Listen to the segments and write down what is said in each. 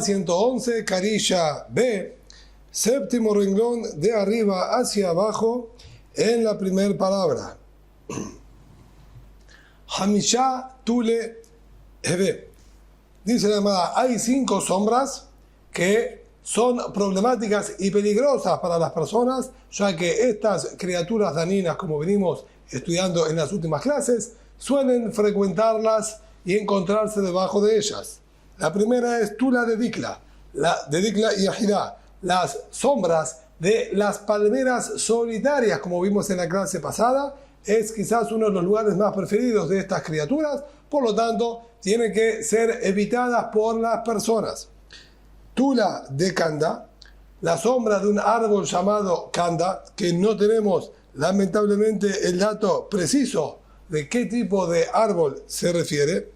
111, carilla B, séptimo renglón de arriba hacia abajo en la primera palabra. Hamisha Tule Hebe. Dice la Gemara, hay 5 sombras que son problemáticas y peligrosas para las personas, ya que estas criaturas daninas, como venimos estudiando en las últimas clases, suelen frecuentarlas y encontrarse debajo de ellas. La primera es Tula de Dikla y Ajidá, las sombras de las palmeras solitarias, como vimos en la clase pasada, es quizás uno de los lugares más preferidos de estas criaturas, por lo tanto, tienen que ser evitadas por las personas. Tula de Kanda, la sombra de un árbol llamado Kanda, que no tenemos lamentablemente el dato preciso de qué tipo de árbol se refiere.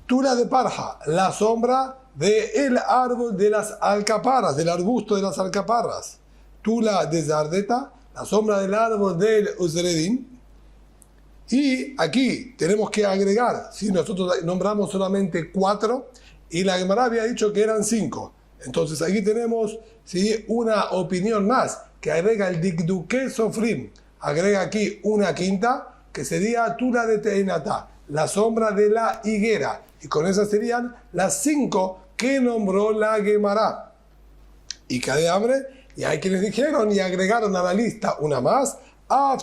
Tula de Parja, la sombra del árbol de las alcaparras, del arbusto de las alcaparras. Tula de Zardeta, la sombra del árbol del Uzredin. Y aquí tenemos que agregar, si nosotros nombramos solamente 4, y la Gemara había dicho que eran 5. Entonces aquí tenemos una opinión más, que agrega el Dikduke Sofrim. Agrega aquí una quinta, que sería Tula de Teinata, la sombra de la higuera. Y con esas serían las 5 que nombró la Gemara. Y cae hambre, y hay quienes dijeron y agregaron a la lista una más,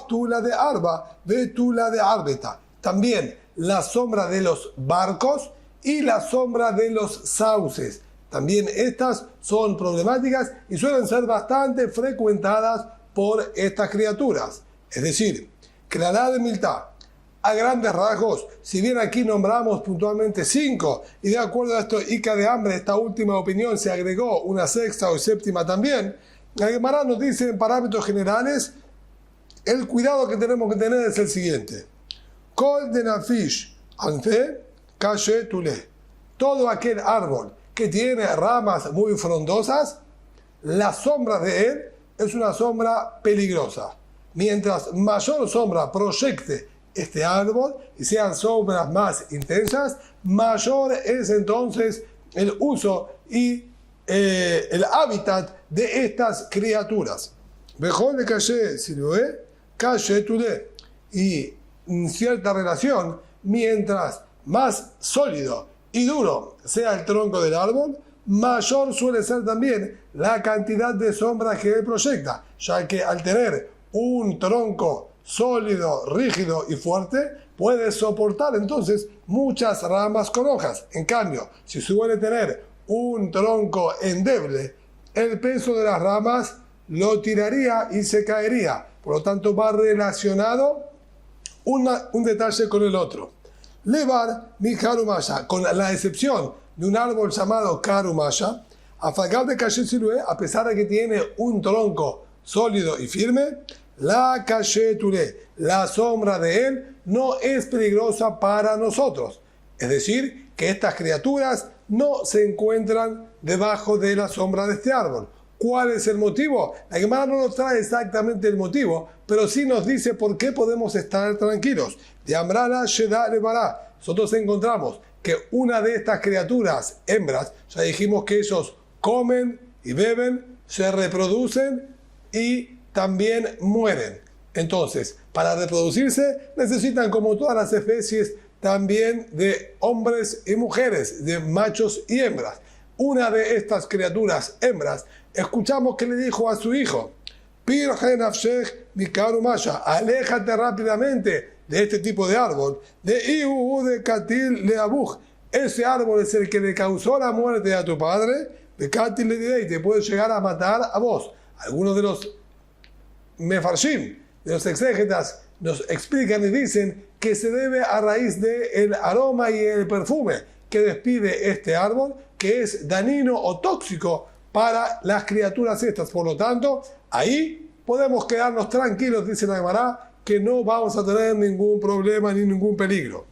Tula de Arba, Tula de Arbeta. También la sombra de los barcos y la sombra de los sauces. También estas son problemáticas y suelen ser bastante frecuentadas por estas criaturas. Es decir, Clara de Miltá, a grandes rasgos, si bien aquí nombramos puntualmente 5, y de acuerdo a esto, Ica de hambre, esta última opinión, se agregó una sexta o séptima también, la Gemara nos dice en parámetros generales, el cuidado que tenemos que tener es el siguiente. Kol de nafish anfe kashe tule. Todo aquel árbol que tiene ramas muy frondosas, la sombra de él es una sombra peligrosa. Mientras mayor sombra proyecte este árbol y sean sombras más intensas, mayor es entonces el uso y el hábitat de estas criaturas. Mejor de calle silué, calle tulé. Y en cierta relación, mientras más sólido y duro sea el tronco del árbol, mayor suele ser también la cantidad de sombra que él proyecta, ya que al tener un tronco sólido, rígido y fuerte, puede soportar entonces muchas ramas con hojas. En cambio, si suele tener un tronco endeble, el peso de las ramas lo tiraría y se caería. Por lo tanto, va relacionado un detalle con el otro. Levar mi Karumaya, con la excepción de un árbol llamado Karumaya, afagar de calle silué, a pesar de que tiene un tronco sólido y firme, la calle tulé, la sombra de él, no es peligrosa para nosotros. Es decir, que estas criaturas no se encuentran debajo de la sombra de este árbol. ¿Cuál es el motivo? La Gemara no nos trae exactamente el motivo, pero sí nos dice por qué podemos estar tranquilos. De Amrana Sheda Levará. Nosotros encontramos que una de estas criaturas, hembras, ya dijimos que ellos comen y beben, se reproducen y también mueren. Entonces, para reproducirse necesitan, como todas las especies, también de hombres y mujeres, de machos y hembras. Una de estas criaturas hembras, escuchamos que le dijo a su hijo, Pirje nafshech mikaru masha, aléjate rápidamente de este tipo de árbol, de Ihu de Katil le Abuj. Ese árbol es el que le causó la muerte a tu padre, de Katil le diré, y te puede llegar a matar a vos. Algunos de los mefarshim, de los exégetas, nos explican y dicen que se debe a raíz del aroma y el perfume que despide este árbol, que es dañino o tóxico para las criaturas estas. Por lo tanto, ahí podemos quedarnos tranquilos, dice la Gemara, que no vamos a tener ningún problema ni ningún peligro.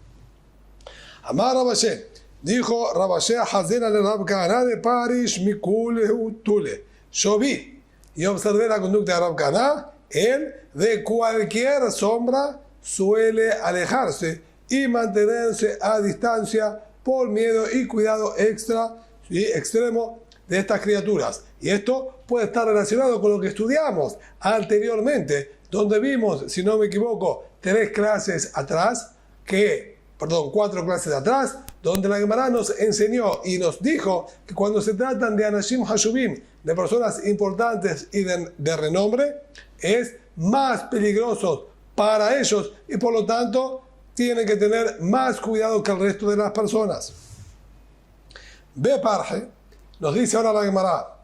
Amar Rabashé, dijo Rabashé a Hazena le Rab Kahana de Parish Mikule Utule. Yo vi y observé la conducta de Rab Kahana, él de cualquier sombra suele alejarse y mantenerse a distancia por miedo y cuidado extra ¿sí?, extremo de estas criaturas. Y esto puede estar relacionado con lo que estudiamos anteriormente, donde vimos, si no me equivoco, 4 clases atrás, donde la Gemara nos enseñó y nos dijo que cuando se tratan de Anashim Hashubim, de personas importantes y de renombre, es más peligroso para ellos y por lo tanto tienen que tener más cuidado que el resto de las personas. Beparje nos dice ahora la Gemara,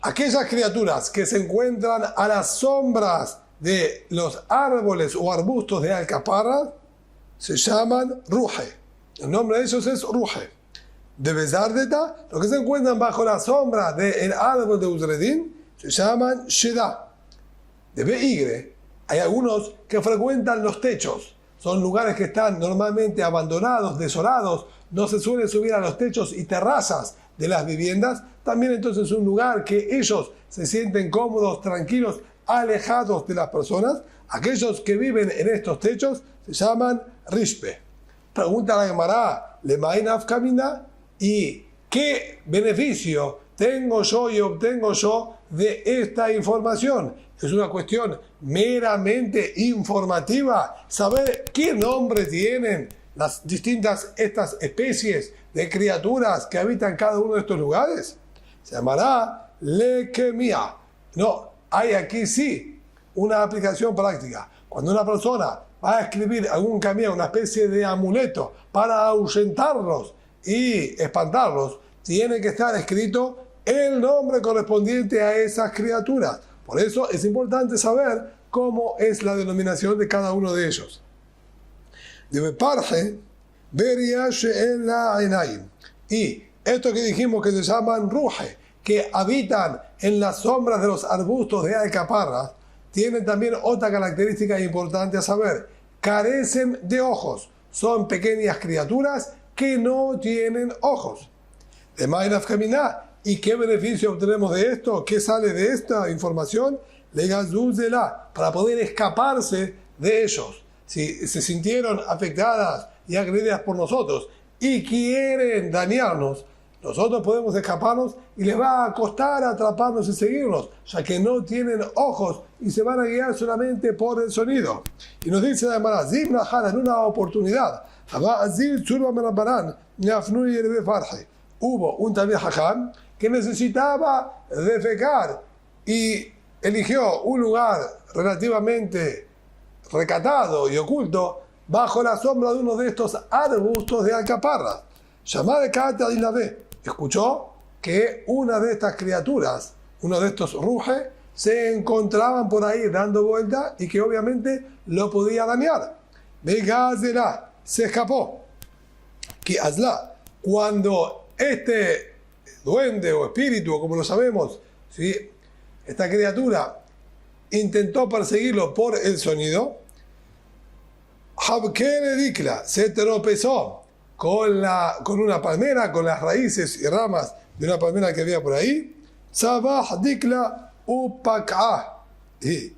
aquellas criaturas que se encuentran a las sombras de los árboles o arbustos de alcaparra se llaman Ruje. El nombre de ellos es Ruje. De Bezardeta, los que se encuentran bajo la sombra del árbol de Uzredin se llaman Sheda. De Beigre, hay algunos que frecuentan los techos. Son lugares que están normalmente abandonados, desolados. No se suele subir a los techos y terrazas de las viviendas. También entonces es un lugar que ellos se sienten cómodos, tranquilos, alejados de las personas. Aquellos que viven en estos techos se llaman Rishpe. Pregunta la Gemara, ¿Lemain Afkamina? ¿Y qué beneficio tengo yo y obtengo yo de esta información? Es una cuestión meramente informativa. Saber qué nombre tienen las distintas estas especies de criaturas que habitan cada uno de estos lugares. Se llamará lequemia. No, hay aquí sí una aplicación práctica. Cuando una persona va a escribir algún camino, una especie de amuleto para ahuyentarlos y espantarlos, tiene que estar escrito el nombre correspondiente a esas criaturas. Por eso es importante saber cómo es la denominación de cada uno de ellos. Y esto que dijimos que se llaman Ruje, que habitan en las sombras de los arbustos de alcaparras, tienen también otra característica importante a saber. Carecen de ojos. Son pequeñas criaturas que no tienen ojos. De Maynaf Kaminá. ¿Y qué beneficio obtenemos de esto? ¿Qué sale de esta información? Para poder escaparse de ellos. Si se sintieron afectadas y agredidas por nosotros y quieren dañarnos, nosotros podemos escaparnos y les va a costar atraparnos y seguirnos, ya que no tienen ojos y se van a guiar solamente por el sonido. Y nos dice la Gemara, en una oportunidad, hubo un Talmid Jajam que necesitaba defecar y eligió un lugar relativamente recatado y oculto bajo la sombra de uno de estos arbustos de alcaparras. Llamada Kata y la ve. Escuchó que una de estas criaturas, uno de estos Ruje, se encontraban por ahí dando vuelta y que obviamente lo podía dañar. Begazela, se escapó. Que Azla, cuando este duende o espíritu, como lo sabemos, ¿sí?, esta criatura intentó perseguirlo por el sonido, Habkele Dikla se tropezó con una palmera, con las raíces y ramas de una palmera que había por ahí. Sabah Dikla Upak'a. Y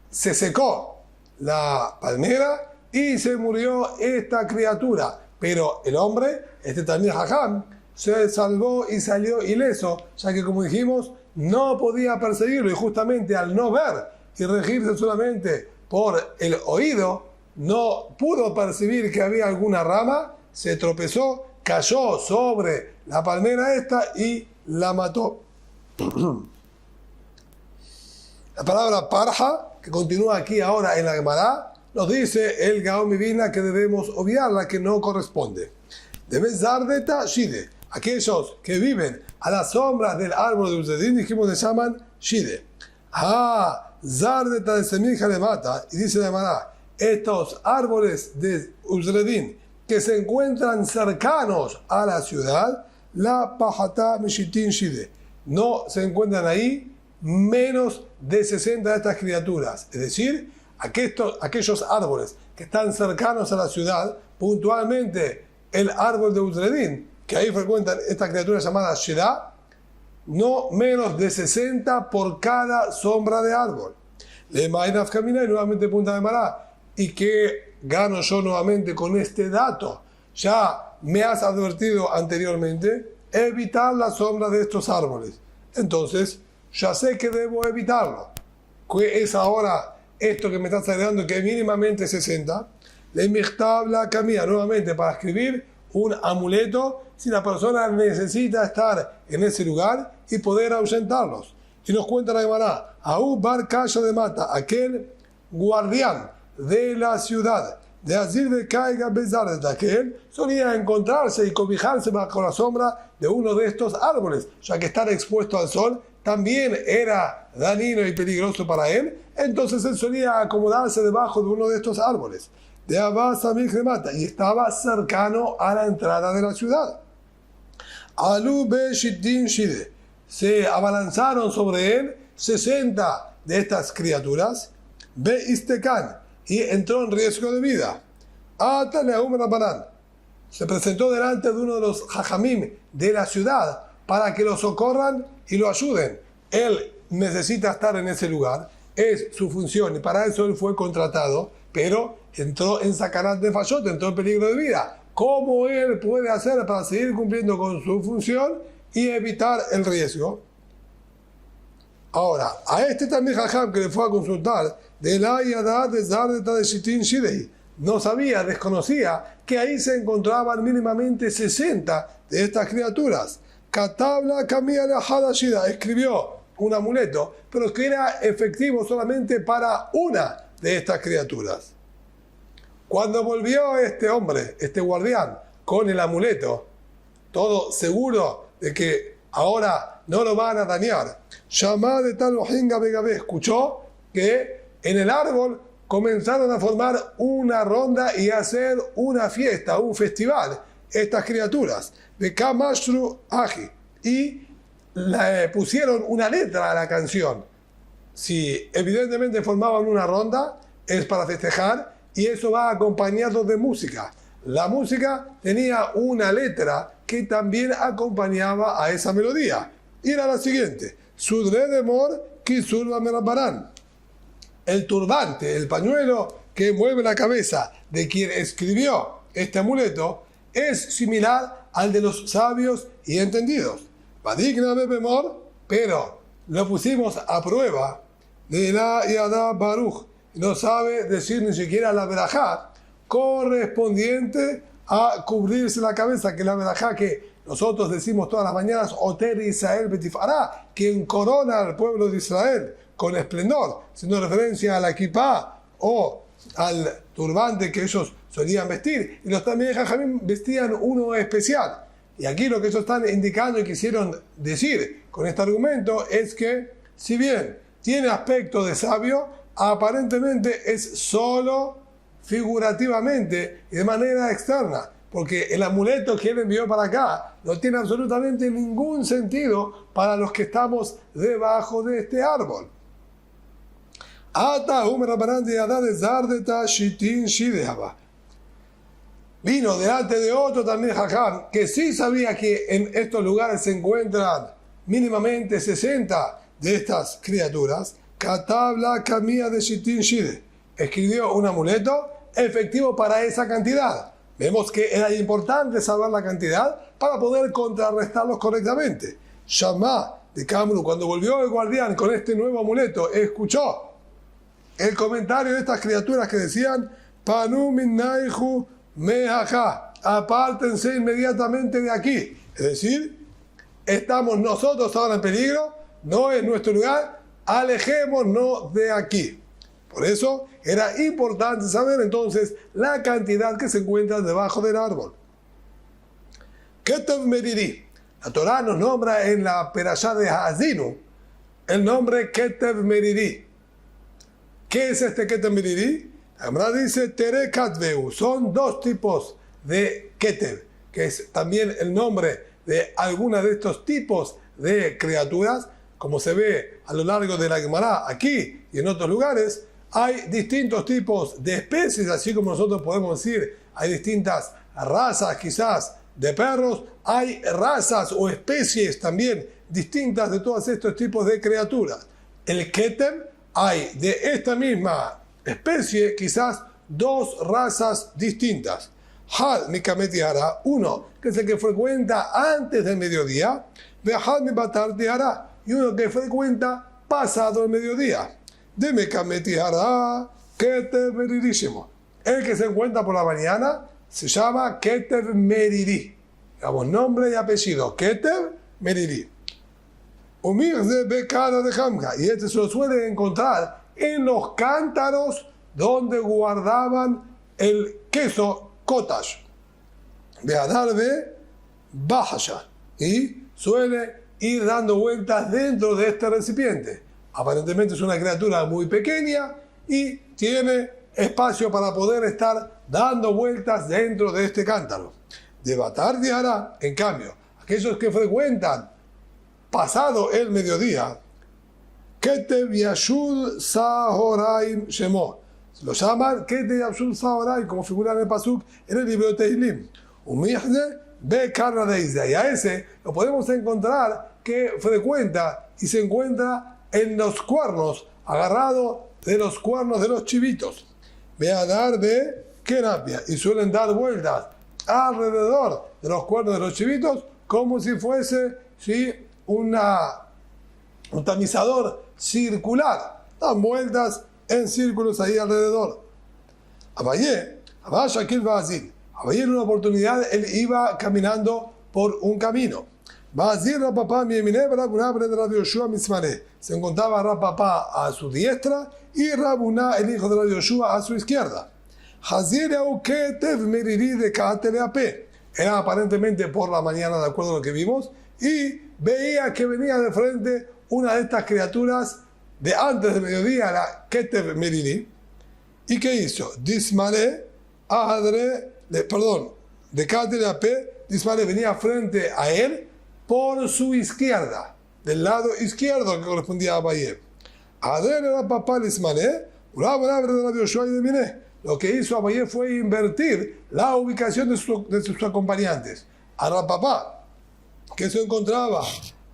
se secó la palmera y se murió esta criatura. Pero el hombre, este Talmid Jajam, se salvó y salió ileso, ya que, como dijimos, no podía perseguirlo y justamente al no ver y regirse solamente por el oído, no pudo percibir que había alguna rama, se tropezó, cayó sobre la palmera esta y la mató. La palabra parja, que continúa aquí ahora en la Gemara, nos dice el Gaón Mivina que debemos obviarla, que no corresponde. Debes dar de Shide. Aquellos que viven a las sombras del árbol de Uzredin, dijimos, se llaman Shide. Zardeta de Semija le mata, y dice la Gemara, estos árboles de Uzredin que se encuentran cercanos a la ciudad, la Pajata Mishitin Shide, no se encuentran ahí menos de 60 de estas criaturas. Es decir, aquellos árboles que están cercanos a la ciudad, puntualmente el árbol de Uzredin, que ahí frecuentan esta criatura llamada Sheda, no menos de 60 por cada sombra de árbol. Le Maynaf Kamina y nuevamente punta de Mará. ¿Y qué gano yo nuevamente con este dato? Ya me has advertido anteriormente evitar la sombra de estos árboles. Entonces, ya sé que debo evitarlo. ¿Qué es ahora esto que me estás agregando, que es mínimamente 60? Le michtav la camilla, nuevamente para escribir un amuleto si la persona necesita estar en ese lugar y poder ahuyentarlos. Y nos cuenta la Gemara, Aú Bar Kasha de Mata, aquel guardián de la ciudad, de Azir de Caiga Bezar, de aquel solía encontrarse y cobijarse bajo la sombra de uno de estos árboles, ya que estar expuesto al sol también era dañino y peligroso para él, entonces él solía acomodarse debajo de uno de estos árboles, de Abbas Amir de Mata, y estaba cercano a la entrada de la ciudad. Alu Be Shittin Shide, se abalanzaron sobre él 60 de estas criaturas, Be Istekan, y entró en riesgo de vida. Ataleum Rabbanan, se presentó delante de uno de los jajamim de la ciudad para que lo socorran y lo ayuden. Él necesita estar en ese lugar, es su función y para eso él fue contratado, pero entró en sacarat de fallot, entró en peligro de vida. ¿Cómo él puede hacer para seguir cumpliendo con su función y evitar el riesgo? Ahora, a este también jajam que le fue a consultar, de la yadad de Zardeta de Shittin Shidei, no sabía, desconocía que ahí se encontraban mínimamente 60 de estas criaturas. Katabla Kamia la Hadashida, escribió un amuleto, pero que era efectivo solamente para una de estas criaturas. Cuando volvió este hombre, este guardián, con el amuleto, todo seguro de que ahora no lo van a dañar, Shamá de tal Ojenga Begabé, escuchó que en el árbol comenzaron a formar una ronda y a hacer una fiesta, un festival, estas criaturas, de Kamashru Aji, y le pusieron una letra a la canción. Si evidentemente formaban una ronda, es para festejar, y eso va acompañado de música. La música tenía una letra que también acompañaba a esa melodía. Y era la siguiente: Sudre de Mor, Kisurba Merabarán. El turbante, el pañuelo que mueve la cabeza de quien escribió este amuleto, es similar al de los sabios y entendidos. Vadigna Bebemor, pero lo pusimos a prueba de la Yadá Baruch. No sabe decir ni siquiera la verajá correspondiente a cubrirse la cabeza, que es la verajá que nosotros decimos todas las mañanas, Oter Israel Betifará, quien corona al pueblo de Israel con esplendor, siendo referencia a la kipá o al turbante que ellos solían vestir. Y los también jajamim vestían uno especial. Y aquí lo que ellos están indicando y quisieron decir con este argumento es que, si bien tiene aspecto de sabio, aparentemente es solo figurativamente y de manera externa, porque el amuleto que él envió para acá no tiene absolutamente ningún sentido para los que estamos debajo de este árbol. Vino delante de otro también jajam que sí sabía que en estos lugares se encuentran mínimamente 60 de estas criaturas. Katabla Kamia de Shittin Shide, escribió un amuleto efectivo para esa cantidad. Vemos que era importante saber la cantidad para poder contrarrestarlos correctamente. Shamá de Kamru, cuando volvió el guardián con este nuevo amuleto, escuchó el comentario de estas criaturas que decían: Panu minnaihu mehaja, apártense inmediatamente de aquí. Es decir, estamos nosotros ahora en peligro, no es nuestro lugar, alejémonos de aquí. Por eso era importante saber entonces la cantidad que se encuentra debajo del árbol. Ketev Meriri. La Torá nos nombra en la Perashá de Ha'azinu el nombre Ketev Meriri. ¿Qué es este Ketev Meriri? La Gemara dice Tere Katveu. Son dos tipos de Ketev, que es también el nombre de alguna de estos tipos de criaturas. Como se ve a lo largo de la Gemara aquí y en otros lugares, hay distintos tipos de especies, así como nosotros podemos decir, hay distintas razas quizás de perros, hay razas o especies también distintas de todos estos tipos de criaturas. El Ketev, hay de esta misma especie quizás dos razas distintas. Hal Mikameti hará, uno que es el que frecuenta antes del mediodía, ve Hal Mibatarte hará, y uno que frecuenta pasado el mediodía. De Mikameti hará, Ketev Merirísimo. El que se encuentra por la mañana se llama Ketev Meriri. Digamos, nombre y apellido, Ketev Meriri. Umirze Bekara de Hamka, y este se lo suele encontrar en los cántaros donde guardaban el queso Kotash. Beadarbe Bahasha, y suele ir dando vueltas dentro de este recipiente. Aparentemente es una criatura muy pequeña y tiene espacio para poder estar dando vueltas dentro de este cántaro. De Batar de Hará, en cambio, aquellos que frecuentan pasado el mediodía, Ketev Yashud Sahoraim Shemo, lo llaman Ketev Yashud Sahoraim, como figura en el Pasuk en el libro de Tehilim. Umihde Be Karna de Isla, y a ese lo podemos encontrar que frecuenta y se encuentra en los cuernos, agarrado de los cuernos de los chivitos. Ve a dar de Kerapia, y suelen dar vueltas alrededor de los cuernos de los chivitos como si fuese un tamizador circular. Dan vueltas en círculos ahí alrededor. Abayé, Shakil Bazil. Abayé en una oportunidad él iba caminando por un camino. Bazil Rapapá Miemine Rabuná de Rabbi Yoshua Mismane. Se encontraba Rapapá a su diestra y Rabuná, el hijo de Rabbi Yoshua, a su izquierda. Hazir Auketev Meriri de Kateleape. Era aparentemente por la mañana, de acuerdo a lo que vimos, y veía que venía de frente una de estas criaturas de antes del mediodía, la Ketev Meriri. ¿Y qué hizo? Dismale Adre, de Kateleape, Dismale venía frente a él por su izquierda, del lado izquierdo que correspondía a Abayé. Adre era papá Dismale, lo que hizo Abayé fue invertir la ubicación de sus acompañantes. A Rapapá, que se encontraba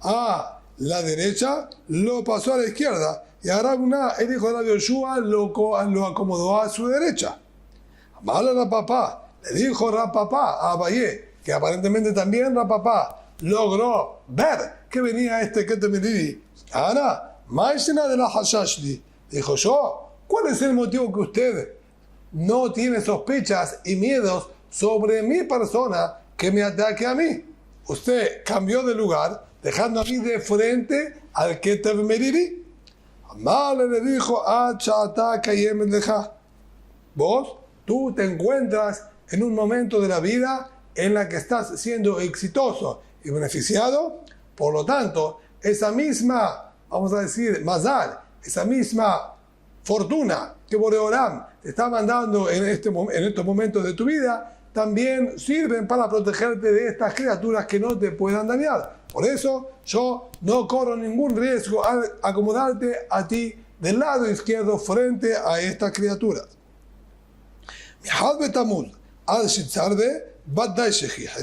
a la derecha, lo pasó a la izquierda, y a Rabuná, el hijo de Rabbi Yoshua, lo acomodó a su derecha. Amala Rapapá, le dijo Rapapá a Abayé, que aparentemente también Rapapá logró ver que venía este Ketev Meriri. Ahora, Maishna de la Hashashli, dijo yo, ¿cuál es el motivo que usted no tiene sospechas y miedos sobre mi persona que me ataque a mí? Usted cambió de lugar, dejando a mí de frente al Ketev Meriri. Amale le dijo, tú te encuentras en un momento de la vida en la que estás siendo exitoso y beneficiado, por lo tanto, esa misma, vamos a decir, mazal, esa misma fortuna que Boreolam te está mandando en estos momentos de tu vida, también sirven para protegerte de estas criaturas que no te puedan dañar. Por eso yo no corro ningún riesgo al acomodarte a ti del lado izquierdo frente a estas criaturas.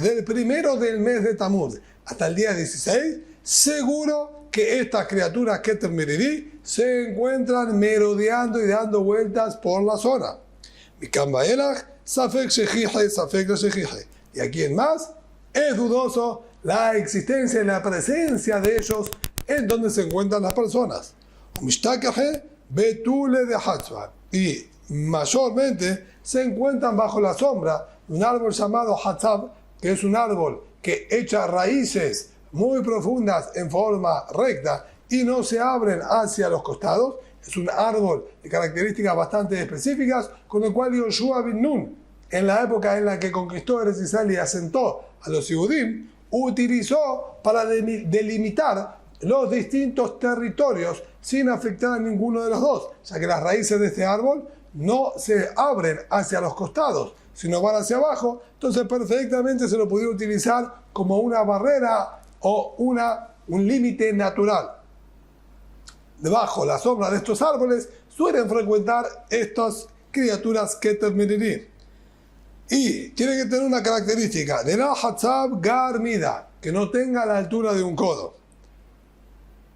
Del primero del mes de Tamuz hasta el día 16, seguro que estas criaturas Ketev Meriri se encuentran merodeando y dando vueltas por la zona. Y aquí en más es dudoso la existencia y la presencia de ellos en donde se encuentran las personas. Y mayormente se encuentran bajo la sombra de un árbol llamado Hatzab, que es un árbol que echa raíces muy profundas en forma recta y no se abren hacia los costados. Es un árbol de características bastante específicas, con el cual Yoshua bin Nun, en la época en la que conquistó Eretz Israel y asentó a los Yehudim, utilizó para delimitar los distintos territorios sin afectar a ninguno de los dos, ya que las raíces de este árbol no se abren hacia los costados, sino van hacia abajo. Entonces perfectamente se lo podía utilizar como una barrera o un límite natural. Debajo, la sombra de estos árboles suelen frecuentar estas criaturas Ketev Meriri. Y tiene que tener una característica, de la Hatzab Garmida, que no tenga la altura de un codo.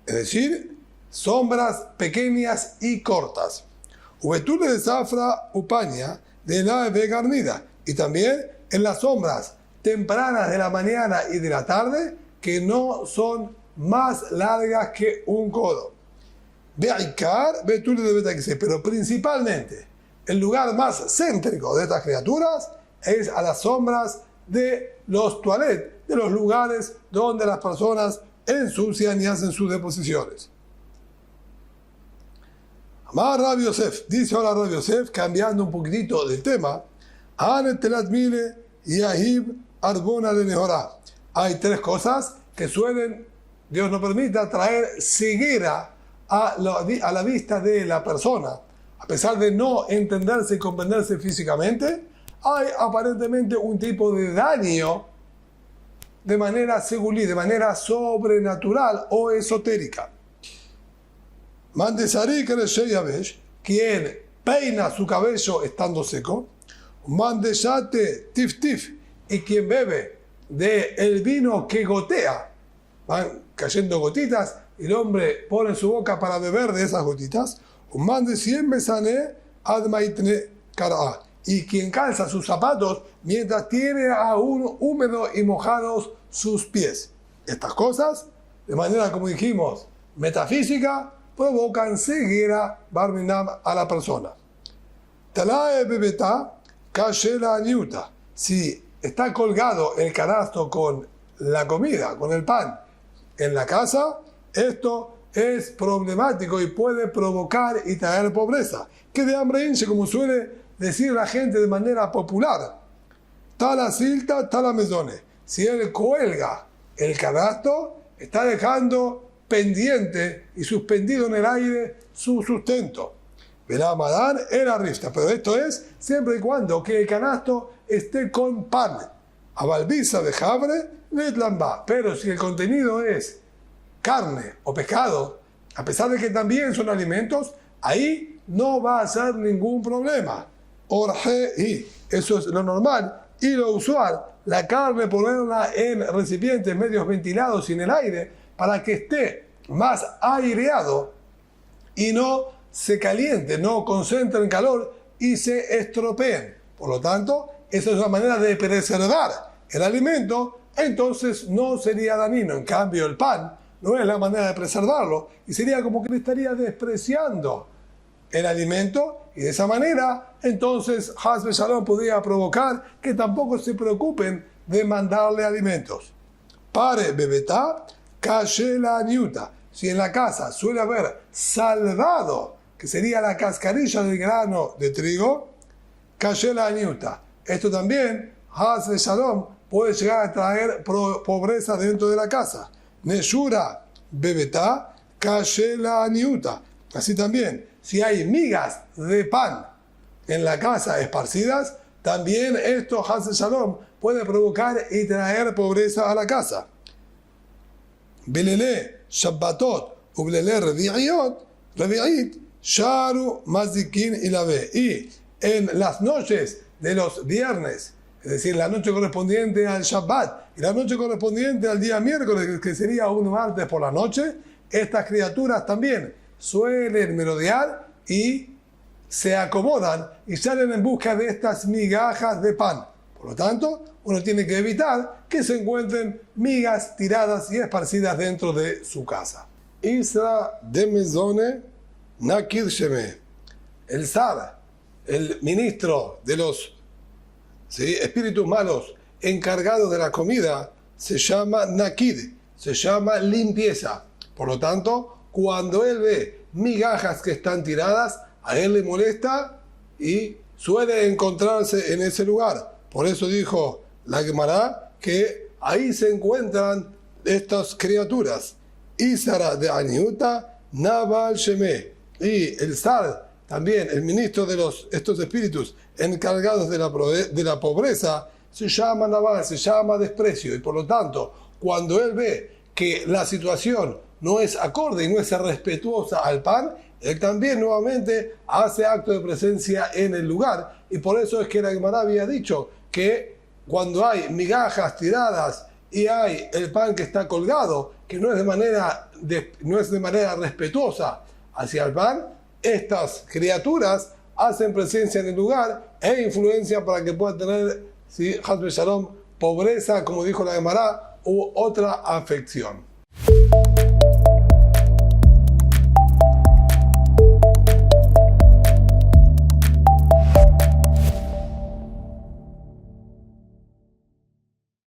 Es decir, sombras pequeñas y cortas. Ubetule de Zafra Upaña, de la Garmida. Y también en las sombras tempranas de la mañana y de la tarde, que no son más largas que un codo. Pero principalmente, el lugar más céntrico de estas criaturas es a las sombras de los toilettes, de los lugares donde las personas ensucian y hacen sus deposiciones. Amar Rabbi Yosef, dice ahora Rabbi Yosef, cambiando un poquitito del tema, hay tres cosas que suelen, Dios no permita, traer ceguera a la vista de la persona. A pesar de no entenderse y comprenderse físicamente, hay aparentemente un tipo de daño de manera segulí, de manera sobrenatural o esotérica. Mandesari quien peina su cabello estando seco, mandesate tif tif, y quien bebe del vino que gotea, van cayendo gotitas y el hombre pone su boca para beber de esas gotitas, y quien calza sus zapatos mientras tiene aún húmedo y mojados sus pies. Estas cosas, de manera como dijimos, metafísica, provocan ceguera barminam a la persona. Talae bebeta kashela niuta. Si está colgado el canasto con la comida, con el pan, en la casa, esto es problemático y puede provocar y traer pobreza. Que de hambre hinche, como suele decir la gente de manera popular. Tala silta, tala mesone. Si él cuelga el canasto, está dejando pendiente y suspendido en el aire su sustento. Verá Madán era rifta, pero esto es siempre y cuando que el canasto esté con pan. A balbiza de jabre, letlamba. Pero si el contenido es carne o pescado, a pesar de que también son alimentos, ahí no va a ser ningún problema. Orje, y eso es lo normal y lo usual. La carne ponerla en recipientes medios ventilados y en el aire para que esté más aireado y no se caliente, no concentren calor y se estropeen. Por lo tanto, esa es una manera de preservar el alimento, entonces no sería dañino. En cambio, el pan no es la manera de preservarlo y sería como que le estaría despreciando el alimento, y de esa manera entonces Hasbe Shalom podría provocar que tampoco se preocupen de mandarle alimentos. Pare bebetá, calle la niuta. Si en la casa suele haber salvado, que sería la cascarilla del grano de trigo, calle la niuta. Esto también, Hasbe Shalom, puede llegar a traer pobreza dentro de la casa. Neshura bebetá, calle la niuta. Así también, si hay migas de pan en la casa esparcidas, también esto, Hasbe Shalom, puede provocar y traer pobreza a la casa. Belele, Shabbatot, Ublele, Revi'it, Sharu, Mazikin y la ve. Y en las noches de los viernes, es decir, la noche correspondiente al Shabbat y la noche correspondiente al día miércoles, que sería un martes por la noche, estas criaturas también suelen merodear y se acomodan y salen en busca de estas migajas de pan. Por lo tanto, uno tiene que evitar que se encuentren migas tiradas y esparcidas dentro de su casa. Isra de Mezone Nakir Sheme. El Zar, el ministro de los espíritus malos encargados de la comida, se llama Nakid, se llama limpieza. Por lo tanto, cuando él ve migajas que están tiradas, a él le molesta y suele encontrarse en ese lugar. Por eso dijo la Gemara que ahí se encuentran estas criaturas. Isara de Aniuta, Nabal Sheme. Y el Zar, también el ministro de estos espíritus encargados de la pobreza, se llama Nabal, se llama desprecio. Y por lo tanto, cuando él ve que la situación no es acorde y no es respetuosa al pan, él también nuevamente hace acto de presencia en el lugar. Y por eso es que la Gemara había dicho que cuando hay migajas tiradas y hay el pan que está colgado, que no es de manera respetuosa hacia el pan, estas criaturas hacen presencia en el lugar e influencia para que pueda tener ¿sí? Hazbe Shalom, pobreza, como dijo la Gemara, u otra afección.